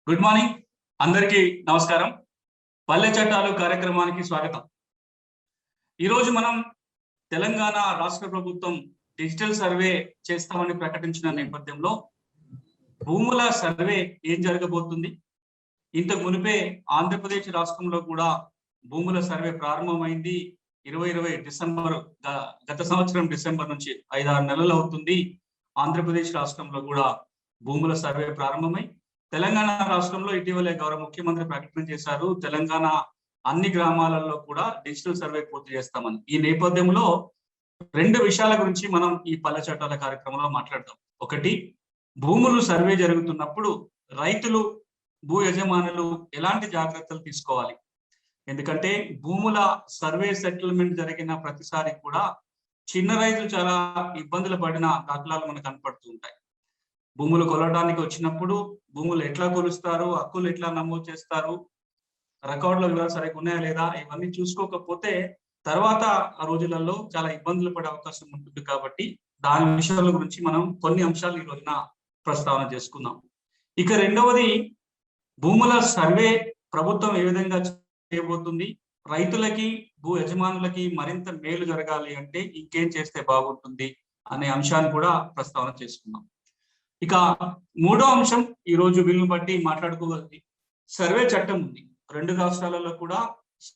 Good morning అందరికీ నమస్కారం. పల్లె చట్టాలు కార్యక్రమానికి స్వాగతం. ఈరోజు మనం తెలంగాణ రాష్ట్ర ప్రభుత్వం డిజిటల్ సర్వే చేస్తామని ప్రకటించిన నేపథ్యంలో భూముల సర్వే ఏం జరగబోతుంది, ఇంతకు మునిపే ఆంధ్రప్రదేశ్ రాష్ట్రంలో కూడా భూముల సర్వే ప్రారంభమైంది. 2020 డిసెంబర్ గత సంవత్సరం డిసెంబర్ నుంచి 5-6 నెలలు అవుతుంది. ఆంధ్రప్రదేశ్ రాష్ట్రంలో కూడా భూముల సర్వే ప్రారంభమై తెలంగాణ రాష్ట్రంలో ఇటీవలే గౌరవ ముఖ్యమంత్రి ప్రకటన చేశారు. తెలంగాణ అన్ని గ్రామాలలో కూడా డిజిటల్ సర్వే పూర్తి చేస్తామని. ఈ నేపథ్యంలో రెండు విషయాల గురించి మనం ఈ పల్లె చట్టాల కార్యక్రమంలో మాట్లాడతాం. ఒకటి, భూములు సర్వే జరుగుతున్నప్పుడు రైతులు, భూ యజమానులు ఎలాంటి జాగ్రత్తలు తీసుకోవాలి. ఎందుకంటే భూముల సర్వే సెటిల్మెంట్ జరిగిన ప్రతిసారి కూడా చిన్న రైతులు చాలా ఇబ్బందులు పడిన దాఖలాలు మనకు కనపడుతూ ఉంటాయి. భూములు కొలవడానికి వచ్చినప్పుడు భూములు ఎట్లా కొలుస్తారు, హక్కులు ఎట్లా నమోదు చేస్తారు, రికార్డుల వివరాలు సరిగ్గా ఉన్నాయా లేదా, ఇవన్నీ చూసుకోకపోతే తర్వాత ఆ రోజులలో చాలా ఇబ్బందులు పడే అవకాశం ఉంటుంది. కాబట్టి దాని విషయాల గురించి మనం కొన్ని అంశాలు ఈ రోజున ప్రస్తావన చేసుకుందాం. ఇక రెండవది, భూముల సర్వే ప్రభుత్వం ఏ విధంగా చేయబోతుంది, రైతులకి, భూ యజమానులకి మరింత మేలు జరగాలి అంటే ఇంకేం చేస్తే బాగుంటుంది అనే అంశాన్ని కూడా ప్రస్తావన చేసుకుందాం. ఇక మూడో అంశం ఈ రోజు వీళ్ళని బట్టి మాట్లాడుకోగలిగి సర్వే చట్టం ఉంది. రెండు రాష్ట్రాలలో కూడా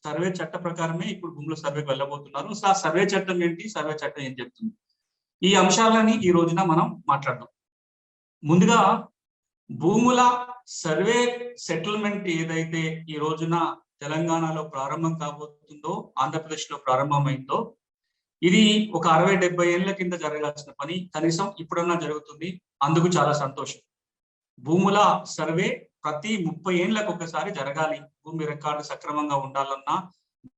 సర్వే చట్ట ప్రకారమే ఇప్పుడు భూముల సర్వేకి వెళ్ళబోతున్నారు. ఆ సర్వే చట్టం ఏంటి, సర్వే చట్టం ఏం చెప్తుంది, ఈ అంశాలని ఈ రోజున మనం మాట్లాడదాం. ముందుగా భూముల సర్వే సెటిల్మెంట్ ఏదైతే ఈ రోజున తెలంగాణలో ప్రారంభం కాబోతుందో, ఆంధ్రప్రదేశ్ లో ప్రారంభమైందో, ఇది ఒక 60-70 ఏళ్ల కింద జరగాల్సిన పని కనీసం ఇప్పుడన్నా జరుగుతుంది. అందుకు చాలా సంతోషం. భూముల సర్వే ప్రతి 30 ఏళ్లకు ఒకసారి జరగాలి. భూమి రికార్డు సక్రమంగా ఉండాలన్నా,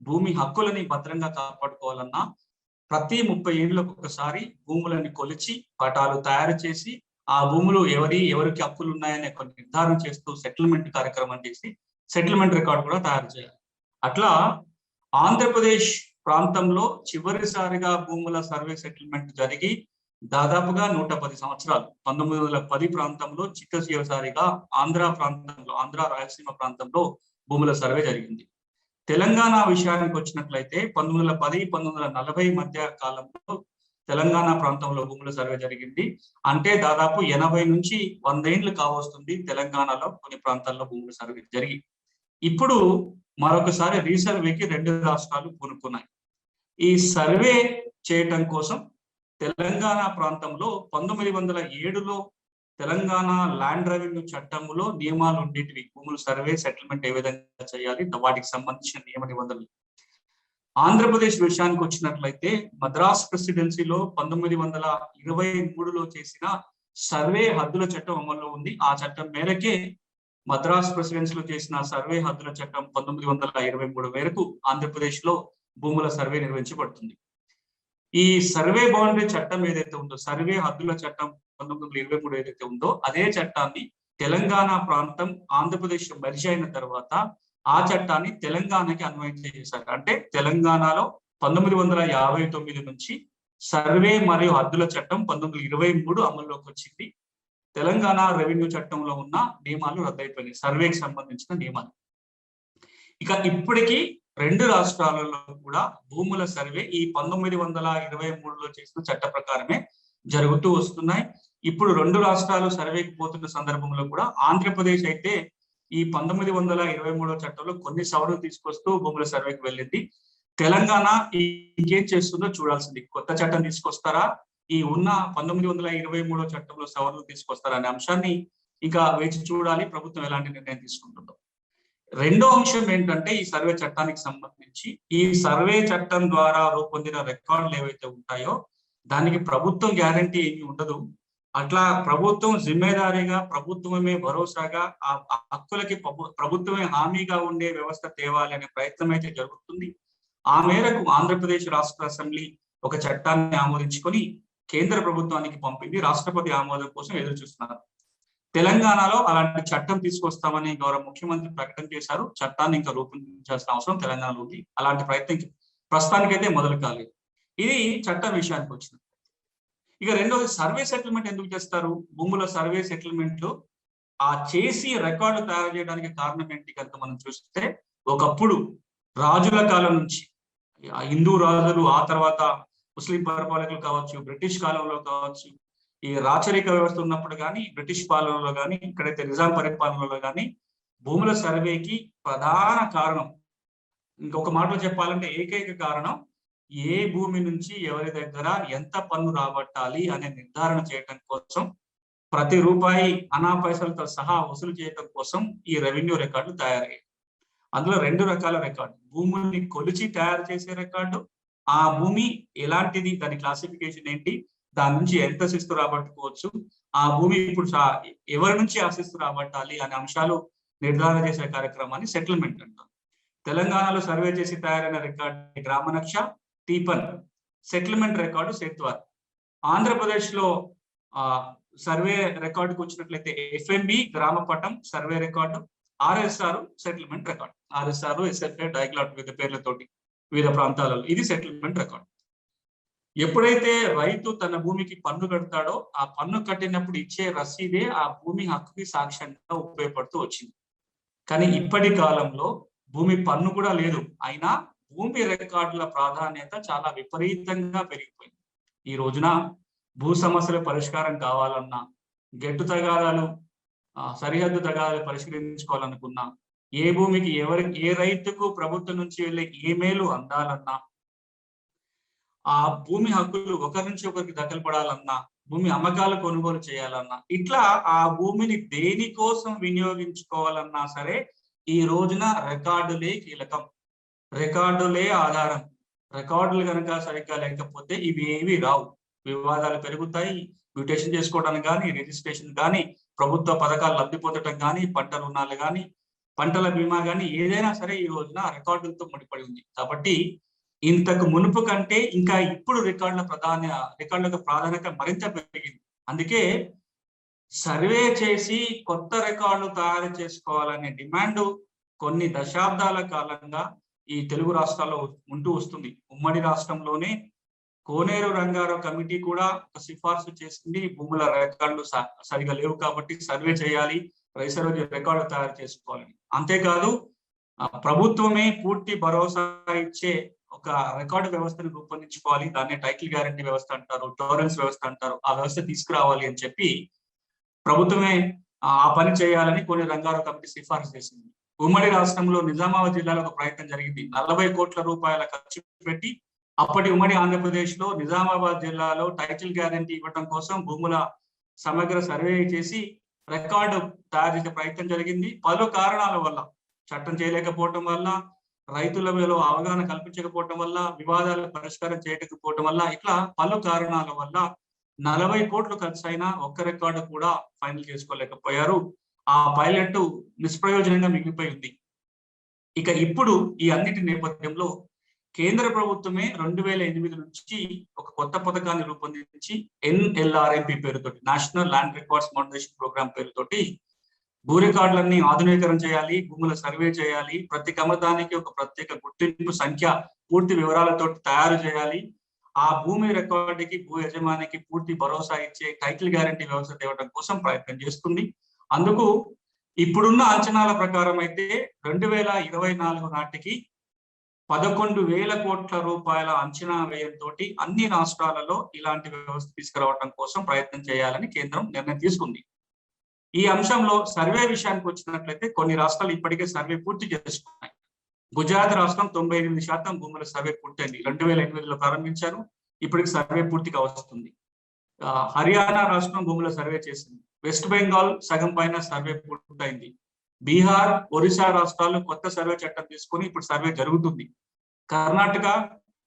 భూమి హక్కులని భద్రంగా కాపాడుకోవాలన్నా ప్రతి 30 ఏళ్లకు ఒకసారి భూములని కొలిచి పటాలు తయారు చేసి ఆ భూములు ఎవరికి హక్కులు ఉన్నాయనే కొన్ని నిర్ధారణ చేస్తూ సెటిల్మెంట్ కార్యక్రమం చేసి సెటిల్మెంట్ రికార్డు కూడా తయారు చేయాలి. అట్లా ఆంధ్రప్రదేశ్ ప్రాంతంలో చివరిసారిగా భూముల సర్వే సెటిల్మెంట్ జరిగి దాదాపుగా 110 సంవత్సరాలు. 1910 ప్రాంతంలో చివరిసారిగా ఆంధ్ర ప్రాంతంలో, ఆంధ్ర రాయలసీమ ప్రాంతంలో భూముల సర్వే జరిగింది. తెలంగాణ విషయానికి వచ్చినట్లయితే 1910-1940 మధ్య కాలంలో తెలంగాణ ప్రాంతంలో భూముల సర్వే జరిగింది. అంటే దాదాపు 80 నుంచి 100 ఏళ్లు కావస్తుంది తెలంగాణలో కొన్ని ప్రాంతాల్లో భూముల సర్వే జరిగి. ఇప్పుడు మరొకసారి రీసర్వేకి రెండు రాష్ట్రాలు పూనుకున్నాయి. ఈ సర్వే చేయటం కోసం తెలంగాణ ప్రాంతంలో 1907లో తెలంగాణ ల్యాండ్ రెవెన్యూ చట్టంలో నియమాలు ఉండేటివి. భూముల సర్వే సెటిల్మెంట్ ఏ విధంగా చేయాలి, వాటికి సంబంధించిన నియమ నిబంధనలు. ఆంధ్రప్రదేశ్ విషయానికి వచ్చినట్లయితే మద్రాస్ ప్రెసిడెన్సీలో 1923లో చేసిన సర్వే హద్దుల చట్టం అమల్లో ఉంది. ఆ చట్టం మేరకే మద్రాస్ ప్రెసిడెన్సీలో చేసిన సర్వే హద్దుల చట్టం 1923 మేరకు ఆంధ్రప్రదేశ్ లో భూముల సర్వే నిర్వహించబడుతుంది. ఈ సర్వే బౌండరీ చట్టం ఏదైతే ఉందో, సర్వే హద్దుల చట్టం 1923 ఏదైతే ఉందో, అదే చట్టాన్ని తెలంగాణ ప్రాంతం ఆంధ్రప్రదేశ్ మెర్జ్ అయిన తర్వాత ఆ చట్టాన్ని తెలంగాణకి అన్వయం చేశారు. అంటే తెలంగాణలో 1959 నుంచి సర్వే మరియు హద్దుల చట్టం 1923 అమల్లోకి వచ్చింది. తెలంగాణ రెవెన్యూ చట్టంలో ఉన్న నియమాలు రద్దయిపోయినాయి, సర్వేకి సంబంధించిన నియమాలు. ఇక ఇప్పటికీ రెండు రాష్ట్రాలలో కూడా భూముల సర్వే ఈ 1923లో చేసిన చట్ట ప్రకారమే జరుగుతూ వస్తున్నాయి. ఇప్పుడు రెండు రాష్ట్రాలు సర్వేకి పోతున్న సందర్భంలో కూడా ఆంధ్రప్రదేశ్ అయితే ఈ 1923 చట్టంలో కొన్ని సవరణలు తీసుకొస్తూ భూముల సర్వేకి వెళ్ళింది. తెలంగాణ ఇంకేం చేస్తుందో చూడాల్సింది. కొత్త చట్టం తీసుకొస్తారా, ఈ ఉన్న 1923 చట్టంలో సవరణలు తీసుకొస్తారా అనే అంశాన్ని ఇంకా వేచి చూడాలి, ప్రభుత్వం ఎలాంటి నిర్ణయం తీసుకుంటుందో. రెండో అంశం ఏంటంటే ఈ సర్వే చట్టానికి సంబంధించి, ఈ సర్వే చట్టం ద్వారా రూపొందిన రికార్డులు ఏవైతే ఉంటాయో దానికి ప్రభుత్వం గ్యారంటీ ఏమీ ఉండదు. అట్లా ప్రభుత్వం జిమ్మేదారీగా, ప్రభుత్వమే భరోసాగా, ఆ హక్కులకి ప్రభుత్వమే హామీగా ఉండే వ్యవస్థ తేవాలి అనే ప్రయత్నం అయితే జరుగుతుంది. ఆ మేరకు ఆంధ్రప్రదేశ్ రాష్ట్ర అసెంబ్లీ ఒక చట్టాన్ని ఆమోదించుకొని కేంద్ర ప్రభుత్వానికి పంపింది. రాష్ట్రపతి ఆమోదం కోసం ఎదురు చూస్తున్నారు. తెలంగాణలో అలాంటి చట్టం తీసుకొస్తామని గౌరవ ముఖ్యమంత్రి ప్రకటన చేశారు. చట్టాన్ని ఇంకా రూపొందించాల్సిన అవసరం తెలంగాణలో ఉంది. అలాంటి ప్రయత్నం ప్రస్తుతానికైతే మొదలు కాలేదు. ఇది చట్టం విషయానికి వచ్చింది. ఇక రెండోది, సర్వే సెటిల్మెంట్ ఎందుకు చేస్తారు? భూముల సర్వే సెటిల్మెంట్ ఆ చేసి రికార్డు తయారు చేయడానికి కారణం ఏంటి కనుక మనం చూస్తే, ఒకప్పుడు రాజుల కాలం నుంచి హిందూ రాజులు, ఆ తర్వాత ముస్లిం పరిపాలకులు కావచ్చు, బ్రిటిష్ కాలంలో కావచ్చు, ఈ రాచరిక వ్యవస్థ ఉన్నప్పుడు కానీ, బ్రిటిష్ పాలనలో కానీ, ఇక్కడైతే నిజాం పరిపాలనలో కానీ భూముల సర్వేకి ప్రధాన కారణం, ఇంకొక మాటలో చెప్పాలంటే ఏకైక కారణం, ఏ భూమి నుంచి ఎవరి దగ్గర ఎంత పన్ను రాబట్టాలి అనే నిర్ధారణ చేయటం కోసం, ప్రతి రూపాయి అనా పైసలతో సహా వసూలు చేయటం కోసం ఈ రెవెన్యూ రికార్డులు తయారయ్యాయి. అందులో 2 రకాల రికార్డు, భూముల్ని కొలిచి తయారు చేసే రికార్డు, ఆ భూమి ఎలాంటిది, దాని క్లాసిఫికేషన్ ఏంటి, దాని నుంచి ఎంత శిస్తు రాబట్టుకోవచ్చు, ఆ భూమి ఇప్పుడు ఎవరి నుంచి ఆ శిస్తు రాబట్టాలి అనే అంశాలు నిర్ధారణ చేసే కార్యక్రమాన్ని సెటిల్మెంట్ అంటాం. తెలంగాణలో సర్వే చేసి తయారైన రికార్డు గ్రామనక్ష, టీపన్. సెటిల్మెంట్ రికార్డు సేత్వార్. ఆంధ్రప్రదేశ్ లో సర్వే రికార్డుకు వచ్చినట్లయితే ఎఫ్ఎంబి గ్రామ పటం survey record, RSR settlement record. RSR, SFA, diglot వివిధ పేర్లతోటి వివిధ ప్రాంతాలలో ఇది సెటిల్మెంట్ రికార్డు. ఎప్పుడైతే రైతు తన భూమికి పన్ను కడతాడో, ఆ పన్ను కట్టినప్పుడు ఇచ్చే రసీదే ఆ భూమి హక్కుకి సాక్ష్యంగా ఉపయోగపడుతూ వచ్చింది. కానీ ఇప్పటి కాలంలో భూమి పన్ను కూడా లేదు, అయినా భూమి రికార్డుల ప్రాధాన్యత చాలా విపరీతంగా పెరిగిపోయింది. ఈ రోజున భూ సమస్యల పరిష్కారం కావాలన్నా, గెట్టు తగాదాలు, సరిహద్దు తగాదాలు పరిష్కరించుకోవాలనుకున్నా, ఏ భూమికి ఏ రైతుకు ప్రభుత్వం నుంచి వెళ్ళే ఏ మేలు అందాలన్నా, ఆ భూమి హక్కులు ఒకరి నుంచి ఒకరికి దఖలు పడాలన్నా, భూమి అమ్మకాలు కొనుగోలు చేయాలన్నా, ఇట్లా ఆ భూమిని దేనికోసం వినియోగించుకోవాలన్నా సరే ఈ రోజున రికార్డులే కీలకం, రికార్డులే ఆధారం. రికార్డులు కనుక సరిగ్గా లేకపోతే ఇవి ఏవి రావు, వివాదాలు పెరుగుతాయి. మ్యూటేషన్ చేసుకోవడానికి కానీ, రిజిస్ట్రేషన్ కానీ, ప్రభుత్వ పథకాలు లబ్ధి పొందడం కానీ, పంట రుణాలు కానీ, పంటల బీమా కానీ, ఏదైనా సరే ఈ రోజున రికార్డులతో ముడిపడి ఉంది. కాబట్టి ఇంతకు మునుపు కంటే ఇంకా ఇప్పుడు రికార్డులకు ప్రాధాన్యత మరింత పెరిగింది. అందుకే సర్వే చేసి కొత్త రికార్డులు తయారు చేసుకోవాలనే డిమాండ్ కొన్ని దశాబ్దాల కాలంగా ఈ తెలుగు రాష్ట్రాల్లో ఉంటూ వస్తుంది. ఉమ్మడి రాష్ట్రంలోనే కోనేరు రంగారావు కమిటీ కూడా ఒక సిఫార్సు చేసింది, భూముల రికార్డులు సరిగా లేవు కాబట్టి సర్వే చేయాలి, రికార్డు తయారు చేసుకోవాలని. అంతేకాదు ప్రభుత్వమే పూర్తి భరోసా ఇచ్చే ఒక రికార్డు వ్యవస్థను రూపొందించుకోవాలి, దాన్ని టైటిల్ గ్యారంటీ వ్యవస్థ అంటారు, టోరెన్స్ వ్యవస్థ అంటారు, ఆ వ్యవస్థ తీసుకురావాలి అని చెప్పి ప్రభుత్వమే ఆ పని చేయాలని కొన్ని రంగారావు కమిటీ సిఫార్సు చేసింది. ఉమ్మడి రాష్ట్రంలో నిజామాబాద్ జిల్లాలో ఒక ప్రయత్నం జరిగింది. 40 కోట్ల రూపాయల ఖర్చు పెట్టి అప్పటి ఉమ్మడి ఆంధ్రప్రదేశ్ లో నిజామాబాద్ జిల్లాలో టైటిల్ గ్యారంటీ ఇవ్వడం కోసం భూముల సమగ్ర సర్వే చేసి రికార్డు తయారు చేసే ప్రయత్నం జరిగింది. పలు కారణాల వల్ల, చట్టం చేయలేకపోవటం వల్ల, రైతులలో అవగాహన కల్పించకపోవటం వల్ల, వివాదాలు పరిష్కారం చేయకపోవటం వల్ల, ఇట్లా పలు కారణాల వల్ల 40 కోట్లు ఖర్చు అయినా ఒక్క రికార్డు కూడా ఫైనల్ చేసుకోలేకపోయారు. ఆ పైలట్ నిష్ప్రయోజనంగా మిగిలిపోయింది. ఇక ఇప్పుడు ఈ అన్నిటి నేపథ్యంలో కేంద్ర ప్రభుత్వమే 2008 నుంచి ఒక కొత్త పథకాన్ని రూపొందించి NLRMP పేరుతోటి, national land records modernisation programme పేరుతోటి భూ రికార్డులన్నీ ఆధునీకరణ చేయాలి, భూముల సర్వే చేయాలి, ప్రతి కమతానికి ఒక ప్రత్యేక గుర్తింపు సంఖ్య, పూర్తి వివరాలతో తయారు చేయాలి, ఆ భూమి రికార్డుకి భూ యజమానికి పూర్తి భరోసా ఇచ్చే టైటిల్ గ్యారంటీ వ్యవస్థ తేవడం కోసం ప్రయత్నం చేస్తుంది. అందుకు ఇప్పుడున్న అంచనాల ప్రకారం అయితే 2024 నాటికి 11,000 కోట్ల రూపాయల అంచనా వ్యయంతో అన్ని రాష్ట్రాలలో ఇలాంటి వ్యవస్థ తీసుకురావడం కోసం ప్రయత్నం చేయాలని కేంద్రం నిర్ణయం తీసుకుంది. ఈ అంశంలో సర్వే విషయానికి వచ్చినట్లయితే కొన్ని రాష్ట్రాలు ఇప్పటికే సర్వే పూర్తి చేసుకున్నాయి. గుజరాత్ రాష్ట్రం 98% భూముల సర్వే పూర్తయింది. 2008లో ప్రారంభించారు, ఇప్పటికి సర్వే పూర్తిగా వస్తుంది. హర్యానా రాష్ట్రం భూముల సర్వే చేసింది. వెస్ట్ బెంగాల్ సగం పైన సర్వే పూర్తయింది. బీహార్, ఒరిస్సా రాష్ట్రాలు కొత్త సర్వే చట్టం తీసుకొని ఇప్పుడు సర్వే జరుగుతుంది. కర్ణాటక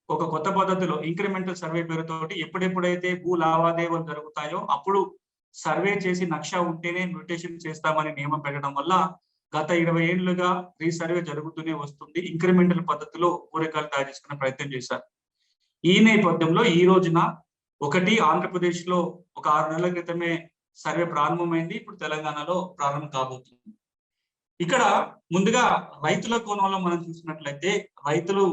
ఒక కొత్త పద్ధతిలో ఇంక్రిమెంటల్ సర్వే పేరుతోటి ఎప్పుడెప్పుడైతే భూ లావాదేవీలు జరుగుతాయో అప్పుడు సర్వే చేసి నక్ష ఉంటేనే మ్యూటేషన్ చేస్తామని నియమం పెట్టడం వల్ల గత 20 ఏళ్లుగా రీసర్వే జరుగుతూనే వస్తుంది. ఇంక్రిమెంటల్ పద్ధతిలో పూరకాలు తయారు చేసుకునే ప్రయత్నం చేశారు. ఈ నేపథ్యంలో ఈ రోజున ఆంధ్రప్రదేశ్ లో ఒక 6 నెలల క్రితమే సర్వే ప్రారంభమైంది, ఇప్పుడు తెలంగాణలో ప్రారంభం కాబోతుంది. ఇక్కడ ముందుగా రైతుల కోణంలో మనం చూసినట్లయితే రైతులు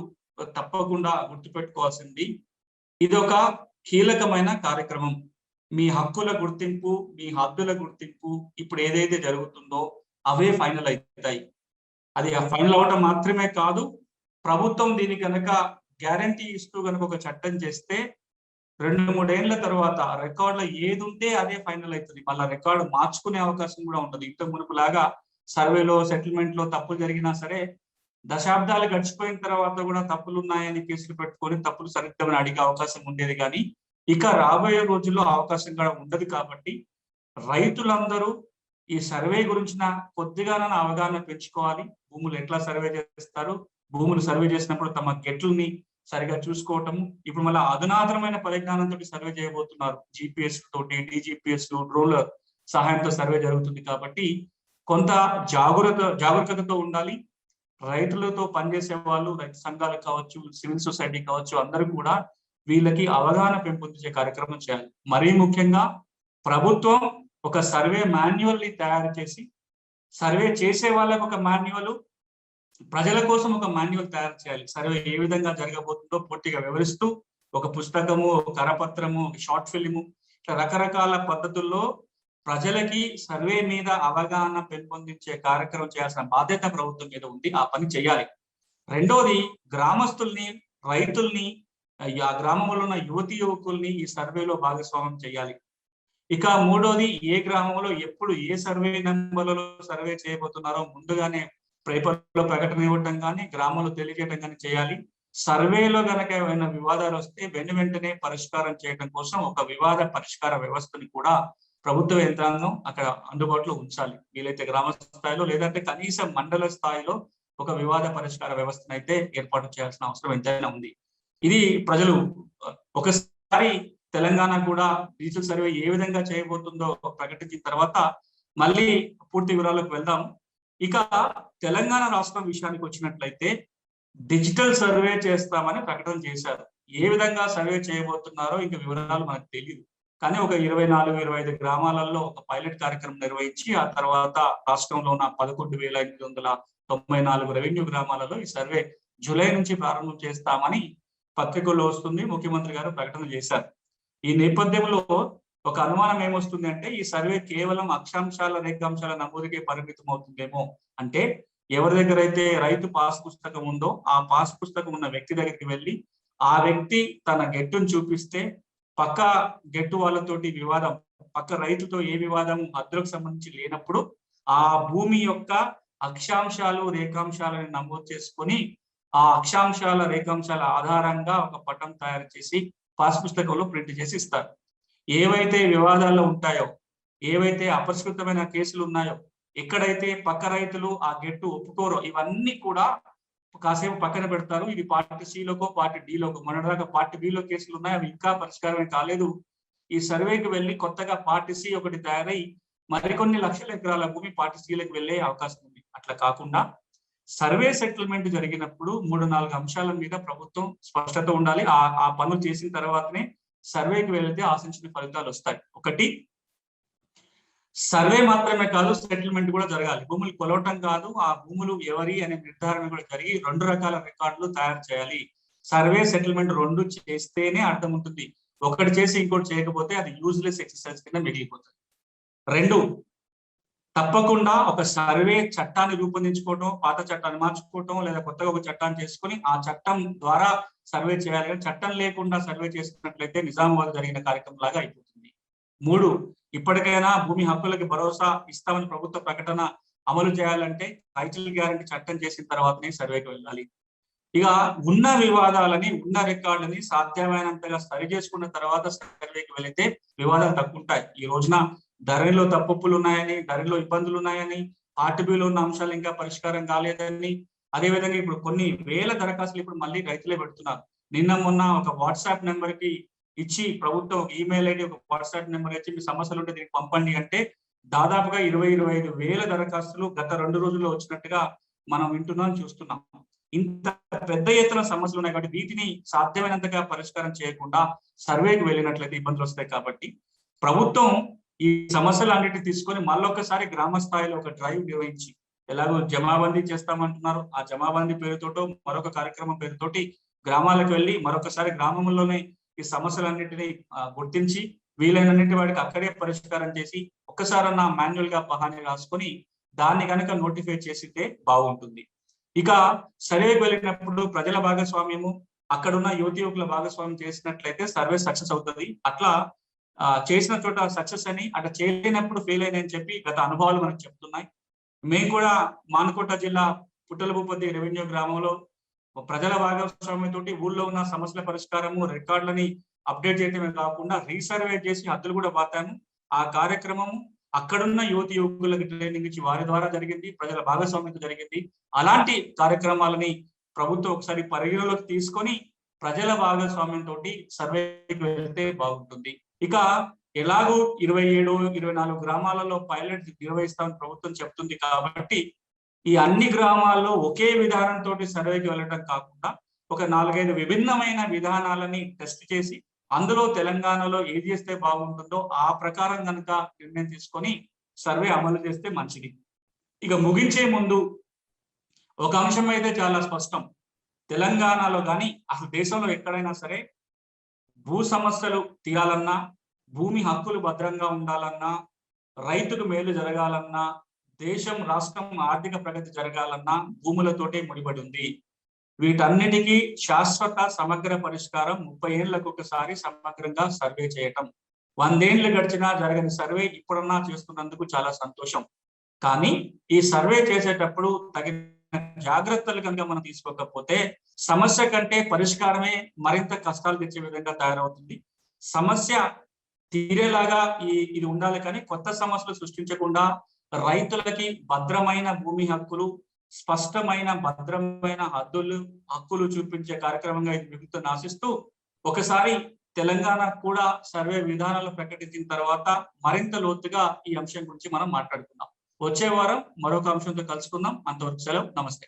తప్పకుండా గుర్తుపెట్టుకోవాల్సింది, ఇది ఒక కీలకమైన కార్యక్రమం. మీ హక్కుల గుర్తింపు, మీ హద్దుల గుర్తింపు ఇప్పుడు ఏదైతే జరుగుతుందో అవే ఫైనల్ అవుతాయి. అది ఫైనల్ అవడం మాత్రమే కాదు, ప్రభుత్వం దీని కనుక గ్యారంటీ ఇస్తూ కనుక ఒక చట్టం చేస్తే 2-3 ఏళ్ల తర్వాత రికార్డులో ఏది ఉంటే అదే ఫైనల్ అవుతుంది. మళ్ళీ రికార్డు మార్చుకునే అవకాశం కూడా ఉండదు. ఇంతకు మునుపులాగా సర్వేలో, సెటిల్మెంట్ లో తప్పులు జరిగినా సరే దశాబ్దాలు గడిచిపోయిన తర్వాత కూడా తప్పులు ఉన్నాయని కేసులు పెట్టుకొని తప్పులు సరిద్దామని అడిగే అవకాశం ఉండేది. కానీ ఇక రాబోయే రోజుల్లో అవకాశం కూడా ఉండదు. కాబట్టి రైతులందరూ ఈ సర్వే గురించిన కొద్దిగానైనా అవగాహన పెంచుకోవాలి. భూములు ఎట్లా సర్వే చేస్తారు, భూములు సర్వే చేసినప్పుడు తమ గెట్లని సరిగా చూసుకోవటము. ఇప్పుడు మళ్ళీ అధునాతనమైన పరిజ్ఞానంతో సర్వే చేయబోతున్నారు. జిపిఎస్ తోటి, డిజిపిఎస్, డ్రోన్ల సహాయంతో సర్వే జరుగుతుంది. కాబట్టి కొంత జాగరూకతతో ఉండాలి. రైతులతో పనిచేసే వాళ్ళు, రైతు సంఘాలు కావచ్చు, సివిల్ సొసైటీ కావచ్చు, అందరూ కూడా వీళ్ళకి అవగాహన పెంపొందించే కార్యక్రమం చేయాలి. మరీ ముఖ్యంగా ప్రభుత్వం ఒక సర్వే మాన్యువల్ ని తయారు చేసి, సర్వే చేసే వాళ్ళకి ఒక మాన్యువల్, ప్రజల కోసం ఒక మాన్యువల్ తయారు చేయాలి. సర్వే ఏ విధంగా జరగబోతుందో పూర్తిగా వివరిస్తూ ఒక పుస్తకము, ఒక కరపత్రము, ఒక షార్ట్ ఫిల్ము, ఇట్లా రకరకాల పద్ధతుల్లో ప్రజలకి సర్వే మీద అవగాహన పెంపొందించే కార్యక్రమం చేయాల్సిన బాధ్యత ప్రభుత్వం మీద ఉంది. ఆ పని చేయాలి. రెండోది, గ్రామస్తుల్ని, రైతుల్ని, ఆ గ్రామంలో ఉన్న యువతి యువకుల్ని ఈ సర్వేలో భాగస్వామ్యం చేయాలి. ఇక మూడోది, ఏ గ్రామంలో ఎప్పుడు ఏ సర్వే నెంబర్లలో సర్వే చేయబోతున్నారో ముందుగానే పేపర్లో ప్రకటన ఇవ్వటం కానీ, గ్రామంలో తెలియజేయడం కానీ చేయాలి. సర్వేలో గనక ఏమైనా వివాదాలు వస్తే వెంటనే పరిష్కారం చేయడం కోసం ఒక వివాద పరిష్కార వ్యవస్థని కూడా ప్రభుత్వ యంత్రాంగం అక్కడ అందుబాటులో ఉంచాలి. వీలైతే గ్రామ స్థాయిలో, లేదంటే కనీసం మండల స్థాయిలో ఒక వివాద పరిష్కార వ్యవస్థను అయితే ఏర్పాటు చేయాల్సిన అవసరం ఎంతైనా ఉంది. ఇది ప్రజలు ఒకసారి తెలంగాణ కూడా డిజిటల్ సర్వే ఏ విధంగా చేయబోతుందో ప్రకటించిన తర్వాత మళ్ళీ పూర్తి వివరాలకు వెళ్దాం. ఇక తెలంగాణ రాష్ట్రం విషయానికి వచ్చినట్లయితే డిజిటల్ సర్వే చేస్తామని ప్రకటన చేశారు. ఏ విధంగా సర్వే చేయబోతున్నారో ఇంకా వివరాలు మనకు తెలియదు. కానీ ఒక 24-25 గ్రామాలలో ఒక పైలట్ కార్యక్రమం నిర్వహించి ఆ తర్వాత రాష్ట్రంలో ఉన్న 11,894 రెవెన్యూ గ్రామాలలో ఈ సర్వే జూలై నుంచి ప్రారంభం చేస్తామని పత్రికల్లో వస్తుంది. ముఖ్యమంత్రి గారు ప్రకటన చేశారు. ఈ నేపథ్యంలో ఒక అనుమానం ఏమొస్తుంది అంటే, ఈ సర్వే కేవలం అక్షాంశాల, రేఖాంశాల నమోదుకే పరిమితం అవుతుందేమో. అంటే ఎవరి దగ్గర అయితే రైతు పాస్ పుస్తకం ఉందో ఆ పాస్ పుస్తకం ఉన్న వ్యక్తి దగ్గరికి వెళ్ళి ఆ వ్యక్తి తన గెట్టును చూపిస్తే పక్క గెట్టు వాళ్ళతోటి వివాదం, పక్క రైతుతో ఏ వివాదం హద్దులకు సంబంధించి లేనప్పుడు ఆ భూమి యొక్క అక్షాంశాలు, రేఖాంశాలను నమోదు చేసుకొని ఆ అక్షాంశాల, రేఖాంశాల ఆధారంగా ఒక పటం తయారు చేసి పాస్ పుస్తకంలో ప్రింట్ చేసి ఇస్తారు. ఏవైతే వివాదాల్లో ఉంటాయో, ఏవైతే అపరిష్కృతమైన కేసులు ఉన్నాయో, ఎక్కడైతే పక్క రైతులు ఆ గెట్టు ఒప్పుకోరో ఇవన్నీ కూడా కాసేపు పక్కన పెడతారు. ఇది పార్టీ సిలోకో, పార్టీ డిలోకో, మొన్నటిదాకా పార్టీ బిలో కేసులు ఉన్నాయి, అవి ఇంకా పరిష్కారమే కాలేదు. ఈ సర్వేకి వెళ్ళి కొత్తగా పార్టీ సి ఒకటి తయారై మరికొన్ని లక్షల ఎకరాల భూమి పార్టీ సిలకు వెళ్ళే అవకాశం ఉంది. అట్లా కాకుండా సర్వే సెటిల్మెంట్ జరిగినప్పుడు 3-4 అంశాల మీద ప్రభుత్వం స్పష్టత ఉండాలి. ఆ పనులు చేసిన తర్వాతనే సర్వేకి వెళితే ఆశించిన ఫలితాలు వస్తాయి. ఒకటి, సర్వే మాత్రమే కాదు, సెటిల్మెంట్ కూడా జరగాలి. భూములు కొలవటం కాదు, ఆ భూములు ఎవరి అనే నిర్ధారణ కూడా జరిగి 2 రకాల రికార్డులు తయారు చేయాలి. సర్వే, సెటిల్మెంట్ 2 చేస్తేనే అర్థం ఉంటుంది. ఒకటి చేసి ఇంకోటి చేయకపోతే అది యూజ్లెస్ ఎక్సర్సైజ్ కింద మిగిలిపోతుంది. 2, తప్పకుండా ఒక సర్వే చట్టాన్ని రూపొందించుకోవటం, పాత చట్టాన్ని మార్చుకోవటం, లేదా కొత్తగా ఒక చట్టాన్ని చేసుకొని ఆ చట్టం ద్వారా సర్వే చేయాలి. కానీ చట్టం లేకుండా సర్వే చేస్తున్నట్లయితే నిజామాబాద్ జరిగిన కార్యక్రమం లాగా అయిపోతుంది. 3, ఇప్పటికైనా భూమి హక్కులకి భరోసా ఇస్తామని ప్రభుత్వ ప్రకటన అమలు చేయాలంటే టైటిల్ గ్యారంటీ చట్టం చేసిన తర్వాతనే సర్వేకి వెళ్ళాలి. ఇక ఉన్న వివాదాలని, ఉన్న రికార్డులని సాధ్యమైనంతగా సరి చేసుకున్న తర్వాత సర్వేకి వెళితే వివాదాలు తగ్గుంటాయి. ఈ రోజున ధరణిలో తప్పులు ఉన్నాయని, ధరణిలో ఇబ్బందులు ఉన్నాయని, ఆర్టీబీలో ఉన్న అంశాలు ఇంకా పరిష్కారం కాలేదని, అదేవిధంగా ఇప్పుడు కొన్ని వేల దరఖాస్తులు ఇప్పుడు మళ్ళీ రైతులే పెడుతున్నారు. నిన్న మొన్న ఒక వాట్సాప్ నెంబర్ కి ఇచ్చి ప్రభుత్వం ఒక ఈమెయిల్ ఐడి, ఒక వాట్సాప్ నెంబర్ ఇచ్చి మీ సమస్యలు ఉంటే దీనికి పంపండి అంటే దాదాపుగా 20-25 వేల దరఖాస్తులు గత 2 రోజుల్లో వచ్చినట్టుగా మనం వింటున్నాం, చూస్తున్నాం. ఇంత పెద్ద ఎత్తున సమస్యలు ఉన్నాయి కాబట్టి వీటిని సాధ్యమైనంతగా పరిష్కారం చేయకుండా సర్వేకి వెళ్ళినట్లయితే ఇబ్బందులు వస్తాయి. కాబట్టి ప్రభుత్వం ఈ సమస్యలన్నిటిని తీసుకొని మళ్ళొకసారి గ్రామ స్థాయిలో ఒక డ్రైవ్ నిర్వహించి, ఎలాగో జమాబందీ చేస్తామంటున్నారు, ఆ జమాబందీ పేరుతోటో మరొక కార్యక్రమం పేరుతోటి గ్రామాలకు వెళ్ళి మరొకసారి గ్రామంలోనే ఈ సమస్యలన్నింటినీ గుర్తించి వీలైనన్నింటి వాడికి అక్కడే పరిష్కారం చేసి ఒక్కసారన్నా మాన్యువల్ గా పహాని రాసుకొని దాన్ని కనుక నోటిఫై చేసితే బాగుంటుంది. ఇక సర్వేకి వెళ్ళినప్పుడు ప్రజల భాగస్వామ్యము, అక్కడున్న యువకుల భాగస్వామ్యం చేసినట్లయితే సర్వే సక్సెస్ అవుతుంది. అట్లా చేసిన చోట సక్సెస్ అని, అట్లా చేయలేనప్పుడు ఫెయిల్ అని చెప్పి గత అనుభవాలు మనకు చెప్తున్నాయి. మేము కూడా మానుకోట జిల్లా పుట్టలభూపతి రెవెన్యూ గ్రామంలో ప్రజల భాగస్వామ్యంతో ఊళ్ళో ఉన్న సమస్యల పరిష్కారము, రికార్డులని అప్డేట్ చేయడమే కాకుండా రీసర్వే చేసి హద్దులు కూడా పాతాము. ఆ కార్యక్రమము అక్కడున్న యువకులకు ట్రైనింగ్ ఇచ్చి వారి ద్వారా జరిగింది, ప్రజల భాగస్వామ్యంతో జరిగింది. అలాంటి కార్యక్రమాలని ప్రభుత్వం ఒకసారి పరిగణలోకి తీసుకొని ప్రజల భాగస్వామ్యంతో సర్వేకి వెళ్తే బాగుంటుంది. ఇక ఎలాగూ 27, 24 గ్రామాలలో పైలట్ నిర్వహిస్తామని ప్రభుత్వం చెప్తుంది కాబట్టి ఈ అన్ని గ్రామాల్లో ఒకే విధానంతో సర్వేకి వెళ్ళడం కాకుండా ఒక 4-5 విభిన్నమైన విధానాలని టెస్ట్ చేసి అందులో తెలంగాణలో ఏది చేస్తే బాగుంటుందో ఆ ప్రకారం కనుక నిర్ణయం తీసుకొని సర్వే అమలు చేస్తే మంచిది. ఇక ముగించే ముందు ఒక అంశం అయితే చాలా స్పష్టం. తెలంగాణలో కానీ అసలు దేశంలో ఎక్కడైనా సరే భూ సమస్యలు తీరాలన్నా, భూమి హక్కులు భద్రంగా ఉండాలన్నా, రైతుకు మేలు జరగాలన్నా, దేశం రాష్ట్రం ఆర్థిక ప్రగతి జరగాలన్నా భూములతోటే ముడిపడి ఉంది. వీటన్నిటికీ శాశ్వత సమగ్ర పరిష్కారం 30 ఏళ్లకు ఒకసారి సమగ్రంగా సర్వే చేయటం. 100 ఏళ్లు గడిచినా జరగని సర్వే ఇప్పుడన్నా చేస్తున్నందుకు చాలా సంతోషం. కానీ ఈ సర్వే చేసేటప్పుడు తగిన జాగ్రత్తలు కనుక మనం తీసుకోకపోతే సమస్య కంటే పరిష్కారమే మరింత కష్టాలు తెచ్చే విధంగా తయారవుతుంది. సమస్య తీరేలాగా ఇది ఉండాలి, కానీ కొత్త సమస్యలు సృష్టించకుండా రైతులకి భద్రమైన భూమి హక్కులు, స్పష్టమైన భద్రమైన హక్కులు చూపించే కార్యక్రమంగా ఇది మిగులుతుందని ఆశిస్తూ ఒకసారి తెలంగాణ కూడా సర్వే విధానాలు ప్రకటించిన తర్వాత మరింత లోతుగా ఈ అంశం గురించి మనం మాట్లాడుకుందాం. వచ్చే వారం మరొక అంశంతో కలుసుకుందాం. అంతవరకు సెలవు. నమస్తే.